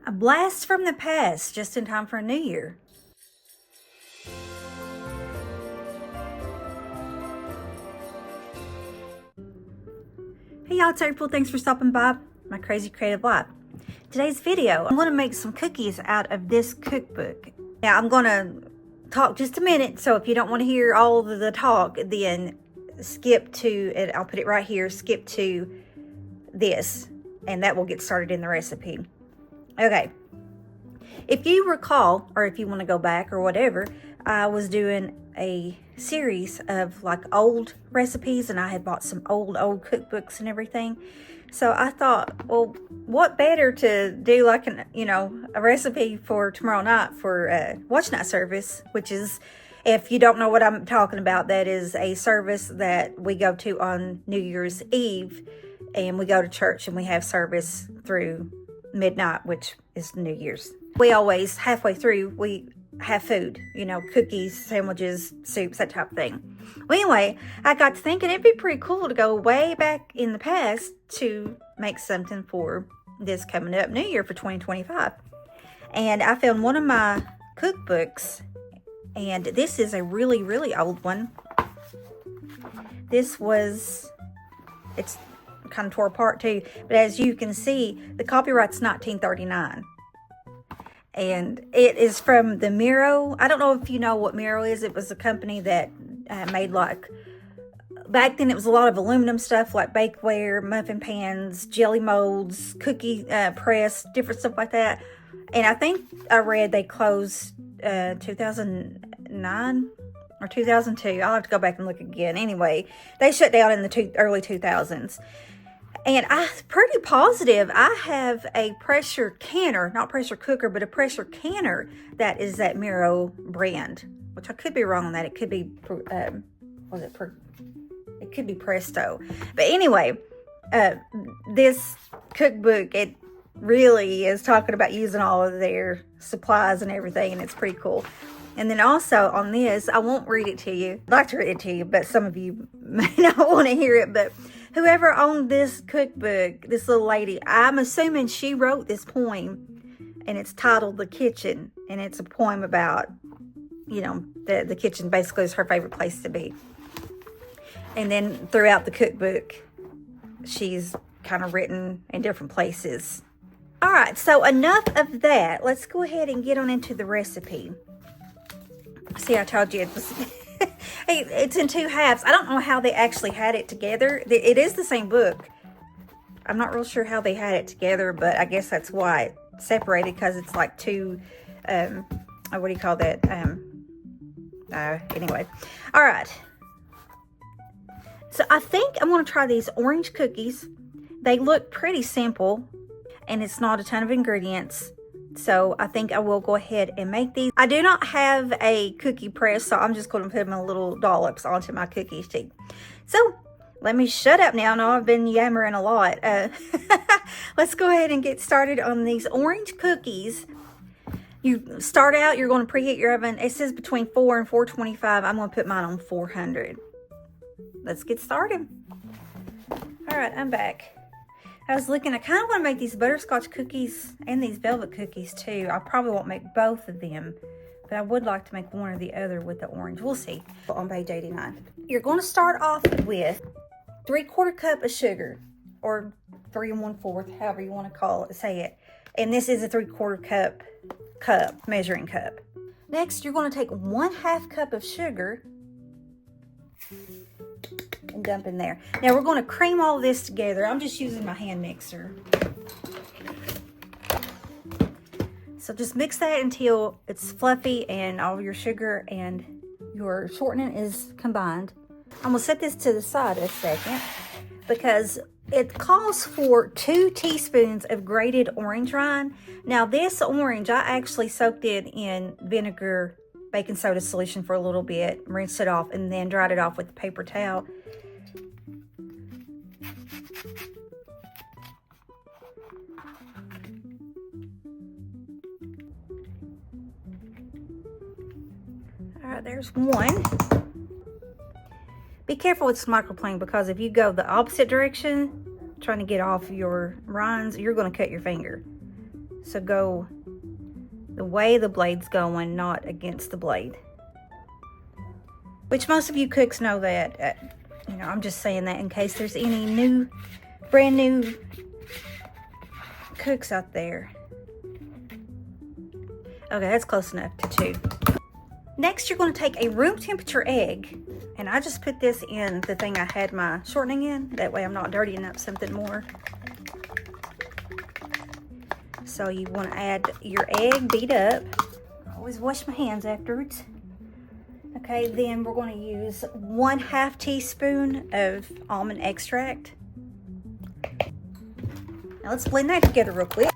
A blast from the past, just in time for a new year. Hey y'all, it's April. Thanks for stopping by my crazy creative life. Today's video, I'm going to make some cookies out of this cookbook. Now I'm going to talk just a minute, so if you don't want to hear all of the talk, then skip to, and I'll put it right here, skip to this, and that will get started in the recipe. Okay. If you recall, or if you want to go back or whatever, I was doing a series of like old recipes, and I had bought some old cookbooks and everything. So I thought, well, what better to do like a recipe for tomorrow night for watch night service, which is, if you don't know what I'm talking about, that is a service that we go to on New Year's Eve, and we go to church and we have service through midnight, which is New Year's. We always, halfway through, we have food, cookies, sandwiches, soups, that type of thing. Well, anyway, I got to thinking it'd be pretty cool to go way back in the past to make something for this coming up New Year for 2025. And I found one of my cookbooks, and this is a really, really old one. It's kind of tore apart too, but as you can see, the copyright's 1939. And it is from the Mirro. I don't know if you know what Mirro is. It was a company that made, like, back then it was a lot of aluminum stuff like bakeware, muffin pans, jelly molds, cookie press, different stuff like that. And I think I read they closed 2009 or 2002. I'll have to go back and look again. Anyway, they shut down in the early 2000s. And I'm pretty positive I have a pressure canner, not pressure cooker, but a pressure canner that is that Mirro brand, which I could be wrong on that. It could be, it could be Presto. But anyway, this cookbook, it really is talking about using all of their supplies and everything, and it's pretty cool. And then also on this, I won't read it to you. I'd like to read it to you, but some of you may not want to hear it. But whoever owned this cookbook, this little lady, I'm assuming she wrote this poem, and it's titled The Kitchen. And it's a poem about, the kitchen basically is her favorite place to be. And then throughout the cookbook, she's kind of written in different places. All right, so enough of that. Let's go ahead and get on into the recipe. See, I told you it was it's in two halves. I don't know how they actually had it together. It is the same book. I'm not real sure how they had it together, but I guess that's why it's separated, because it's like two, what do you call that? Anyway. All right. So I think I'm going to try these orange cookies. They look pretty simple, and it's not a ton of ingredients. So I think I will go ahead and make these. I do not have a cookie press, so I'm just going to put them in little dollops onto my cookie sheet. So let me shut up now. I know I've been yammering a lot. Let's go ahead and get started on these orange cookies. You start out, you're going to preheat your oven. It says between 4 and 425. I'm going to put mine on 400. Let's get started. All right, I'm back. I was looking, I kind of want to make these butterscotch cookies and these velvet cookies too. I probably won't make both of them, but I would like to make one or the other with the orange. We'll see. On page 89. You're going to start off with 3/4 cup of sugar, or 3 1/4, however you want to say it. And this is a 3/4 cup, measuring cup. Next, you're going to take 1/2 cup of sugar and dump in there. Now we're going to cream all this together. I'm just using my hand mixer. So just mix that until it's fluffy and all your sugar and your shortening is combined. I'm going to set this to the side a second because it calls for 2 teaspoons of grated orange rind. Now this orange, I actually soaked it in vinegar, baking soda solution for a little bit, rinsed it off, and then dried it off with a paper towel. All right, there's one. Be careful with this microplane, because if you go the opposite direction, trying to get off your rinds, you're going to cut your finger. So go the way the blade's going, not against the blade. Which most of you cooks know that. You know, I'm just saying that in case there's any brand new cooks out there. Okay, that's close enough to 2. Next, you're going to take a room temperature egg, and I just put this in the thing I had my shortening in. That way I'm not dirtying up something more. So you want to add your egg beat up. I always wash my hands afterwards. Okay, then we're going to use 1/2 teaspoon of almond extract. Now let's blend that together real quick.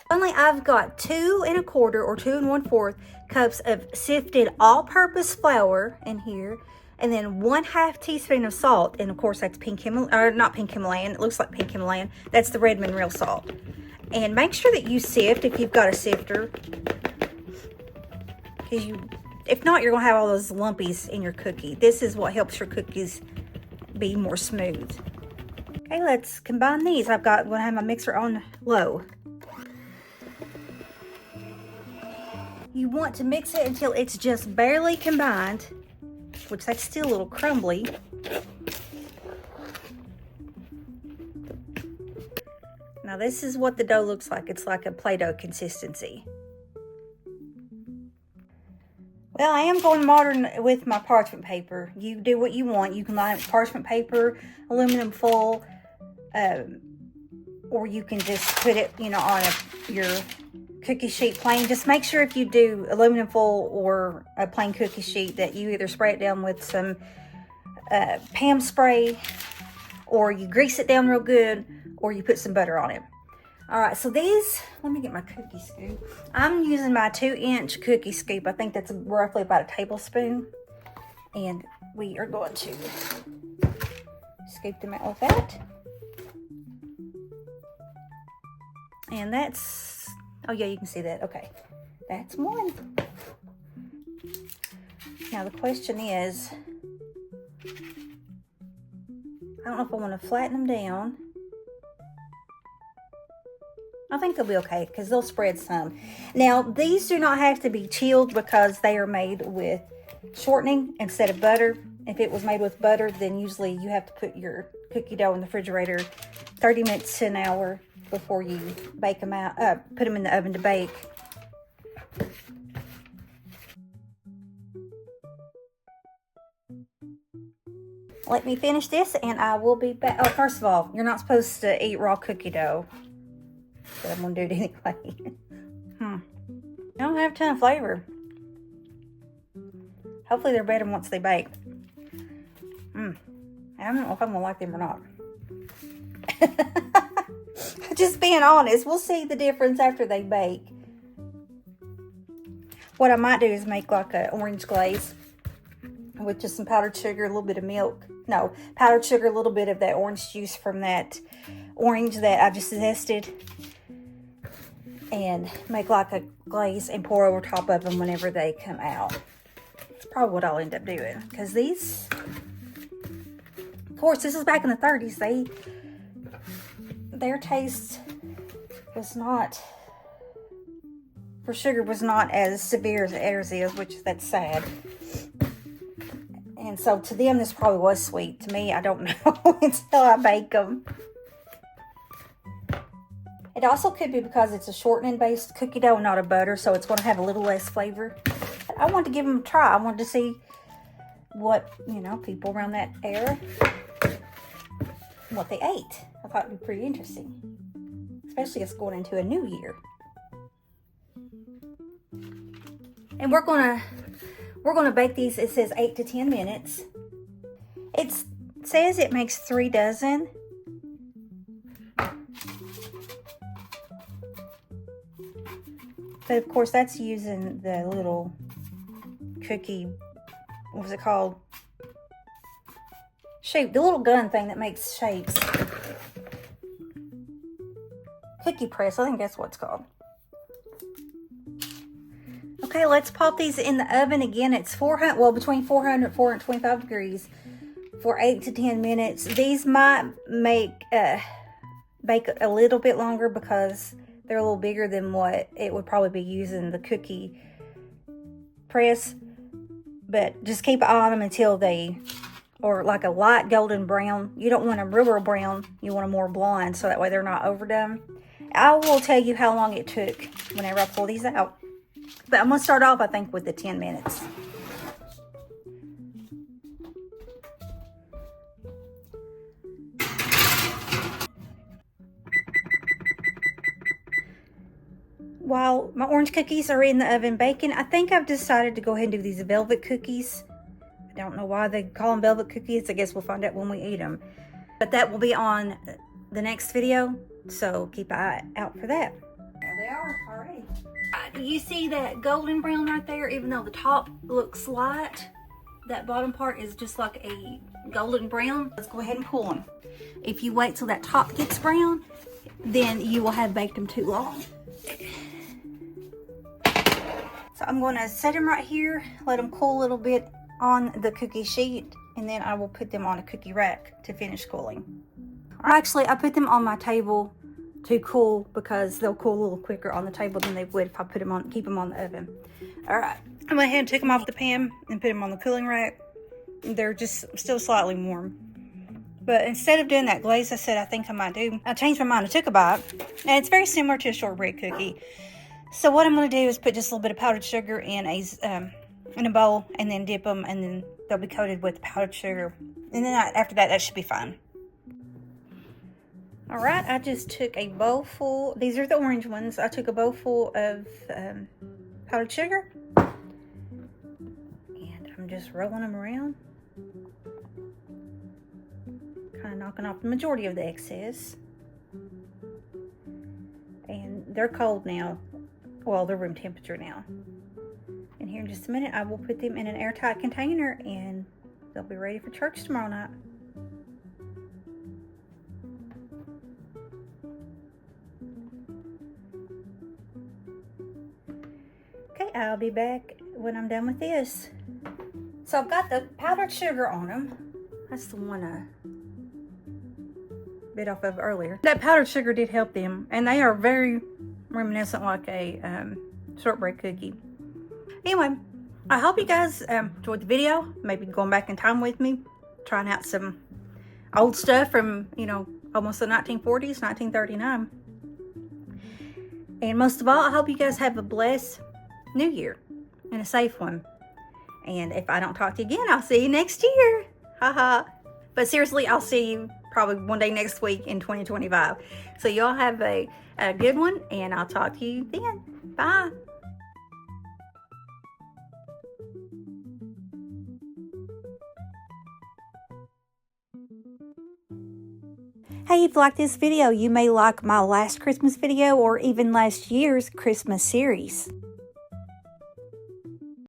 Finally, I've got 2 1/4 or 2 1/4 cups of sifted all-purpose flour in here, and then 1/2 teaspoon of salt. And of course, that's pink Himalayan, or not pink Himalayan. It looks like pink Himalayan. That's the Redmond real salt. And make sure that you sift if you've got a sifter, because if not, you're gonna have all those lumpies in your cookie. This is what helps your cookies be more smooth. Okay, let's combine these. I'm gonna have my mixer on low. You want to mix it until it's just barely combined, which that's still a little crumbly. Now this is what the dough looks like. It's like a Play-Doh consistency. Well, I am going modern with my parchment paper. You do what you want. You can line it with parchment paper, aluminum foil, or you can just put it, you know, on your cookie sheet plain. Just make sure if you do aluminum foil or a plain cookie sheet that you either spray it down with some Pam spray, or you grease it down real good, or you put some butter on it. All right, so these, let me get my cookie scoop. I'm using my 2-inch cookie scoop. I think that's roughly about a tablespoon. And we are going to scoop them out with that. And that's, oh yeah, you can see that. Okay, that's 1. Now the question is, I don't know if I want to flatten them down. I think they'll be okay because they'll spread some. Now, these do not have to be chilled because they are made with shortening instead of butter. If it was made with butter, then usually you have to put your cookie dough in the refrigerator 30 minutes to an hour before you bake them out, put them in the oven to bake. Let me finish this and I will be back. Oh, first of all, you're not supposed to eat raw cookie dough. But I'm going to do it anyway. They don't have a ton of flavor. Hopefully they're better once they bake. I don't know if I'm going to like them or not. Just being honest, we'll see the difference after they bake. What I might do is make like an orange glaze with just some powdered sugar, a little bit of milk. No, powdered sugar, a little bit of that orange juice from that orange that I just zested. And make like a glaze and pour over top of them whenever they come out. That's probably what I'll end up doing. Because these, of course, this is back in the 30s. Their taste was not, for sugar, was not as severe as ours is, which that's sad. And so to them, this probably was sweet. To me, I don't know until I bake them. It also could be because it's a shortening-based cookie dough and not a butter, so it's going to have a little less flavor. I wanted to give them a try. I wanted to see what, you know, people around that era, what they ate. I thought it would be pretty interesting, especially us going into a new year. And we're gonna bake these. It says 8 to 10 minutes. It says it makes 3 dozen. But of course, that's using the little cookie, what was it called? Shape, the little gun thing that makes shapes. Cookie press, I think that's what it's called. Okay, let's pop these in the oven again. It's 400, well, between 400 and 425 degrees for 8 to 10 minutes. These might make bake a little bit longer because They're a little bigger than what it would probably be using the cookie press. But just keep an eye on them until they are like a light golden brown. You don't want a real brown. You want a more blonde, so that way they're not overdone. I will tell you how long it took whenever I pull these out. But I'm going to start off, I think, with the 10 minutes. While my orange cookies are in the oven baking, I think I've decided to go ahead and do these velvet cookies. I don't know why they call them velvet cookies. I guess we'll find out when we eat them. But that will be on the next video, so keep an eye out for that. There they are already. You see that golden brown right there? Even though the top looks light, that bottom part is just like a golden brown. Let's go ahead and pull them. If you wait till that top gets brown, then you will have baked them too long. So I'm going to set them right here, let them cool a little bit on the cookie sheet, and then I will put them on a cookie rack to finish cooling. Or actually, I put them on my table to cool because they'll cool a little quicker on the table than they would if I put them on, keep them on the oven. All right, I went ahead and took them off the pan and put them on the cooling rack. They're just still slightly warm. But instead of doing that glaze I said I think I might do, I changed my mind. I took a bite, and it's very similar to a shortbread cookie. So what I'm going to do is put just a little bit of powdered sugar in a bowl, and then dip them, and then they'll be coated with powdered sugar. And then after that should be fine. All right, I just took a bowl full. These are the orange ones. I took a bowl full of powdered sugar, and I'm just rolling them around, kind of knocking off the majority of the excess. And they're cold now. Well, they're room temperature now. And here in just a minute, I will put them in an airtight container, and they'll be ready for church tomorrow night. Okay, I'll be back when I'm done with this. So I've got the powdered sugar on them. That's the one I bit off of earlier. That powdered sugar did help them, and they are very reminiscent like a shortbread cookie. Anyway, I hope you guys enjoyed the video. Maybe going back in time with me, trying out some old stuff from, you know, almost the 1940s, 1939. And most of all, I hope you guys have a blessed New Year and a safe one. And if I don't talk to you again, I'll see you next year. Haha. But seriously, I'll see you probably one day next week in 2025. So y'all have a good one, and I'll talk to you then. Bye. Hey, if you like this video, you may like my last Christmas video or even last year's Christmas series.